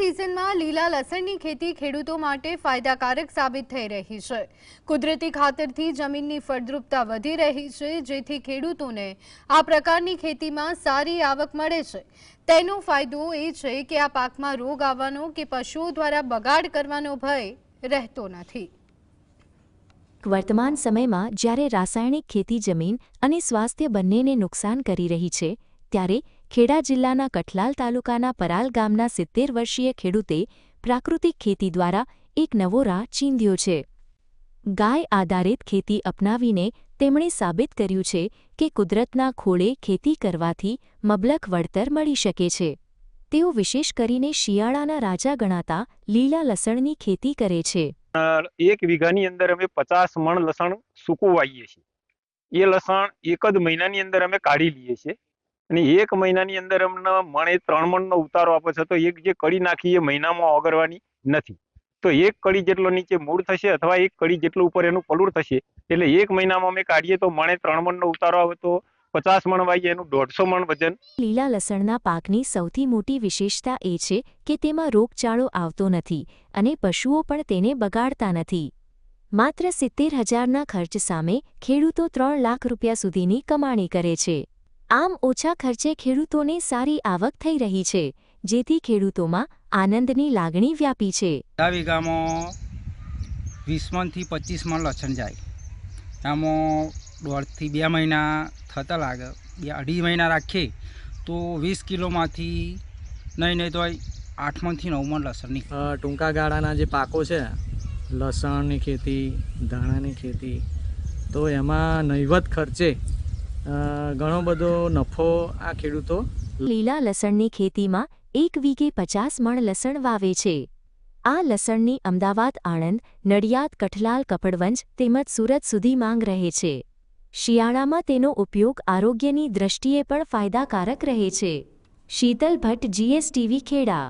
સિઝનમાં લીલા લસણની ખેતી ખેડૂતો માટે ફાયદાકારક સાબિત થઈ રહી છે। કુદરતી ખાતરથી જમીનની ફળદ્રુપતા વધી રહી છે, જેથી ખેડૂતોને આ પ્રકારની ખેતીમાં સારી આવક મળે છે। તેનો ફાયદો એ છે કે આ પાકમાં રોગ આવવાનો કે પશુઓ દ્વારા બગાડ કરવાનો ભય રહેતો નથી। વર્તમાન સમયમાં જ્યારે રાસાયણિક ખેતી જમીન અને સ્વાસ્થ્ય બંનેને નુકસાન કરી રહી છે, ત્યારે ખેડા જિલ્લાના કઠલાલ તાલુકાના પરાલ ગામના 70 વર્ષીય ખેડૂતે પ્રાકૃતિક ખેતી દ્વારા એક નવો રાહ ચીંધ્યો છે। ગાય આધારિત ખેતી અપનાવીને તેમણે સાબિત કર્યું છે કે કુદરતના ખોળે ખેતી કરવાથી મબલખ વળતર મળી શકે છે। તેઓ વિશેષ કરીને શિયાળાના રાજા ગણાતા લીલા લસણની ખેતી કરે છે। 1 વીઘાની અંદર અમે 50 મણ લસણ સૂકું વાવીએ છીએ। એ લસણ એક જ મહિનાની અંદર અમે કાઢી લઈએ છીએ અને 1 મહિનાની અંદર અમને મણે 3 મણનો ઉતારો આપે છે। તો એક જે કડી નાખી એ મહિનામાં ઓગળવાની નથી, તો એક કડી જેટલો નીચે મૂળ થશે અથવા એક કડી જેટલું ઉપર એનું પલુર થશે, એટલે 1 મહિનામાં અમે કાઢીએ તો મણે 3 મણનો ઉતારો આવે તો 50 મણ વાવીએ એનું 150 મણ વજન। લીલા લસણના પાકની સૌથી મોટી વિશેષતા એ છે કે તેમાં રોગચાળો આવતો નથી અને પશુઓ પણ તેને બગાડતા નથી। માત્ર 70,000ના ખર્ચ સામે ખેડૂતો 3 લાખ રૂપિયા સુધીની કમાણી કરે છે। આમ ઓછા ખર્ચે ખેડૂતોને સારી આવક થઈ રહી છે, જેથી ખેડૂતોમાં આનંદની લાગણી વ્યાપી છે। 10 વીઘામાં 20 મણથી 25 મણ લસણ જાય। આમાં 1.5 થી 2 મહિના થતા લાગે, 2.5 મહિના રાખીએ તો 20 કિલોમાંથી નહીં તો 8 મણથી 9 મણ લસણ નીકળે। ટૂંકા ગાળાના જે પાકો છે, લસણની ખેતી, ધાણાની ખેતી, તો એમાં નહિવત ખર્ચે ઘણો બધો નફો આ ખેડૂતો। લીલા લસણની ખેતીમાં 1 વીઘે 50 મણ લસણ વાવે છે। આ લસણની અમદાવાદ, આણંદ, નડિયાદ, કઠલાલ, કપડવંજ તેમજ સુરત સુધી માંગ રહે છે। શિયાળામાં તેનો ઉપયોગ આરોગ્યની દ્રષ્ટિએ પણ ફાયદાકારક રહે છે। શીતલ ભટ્ટ, GSTV, ખેડા।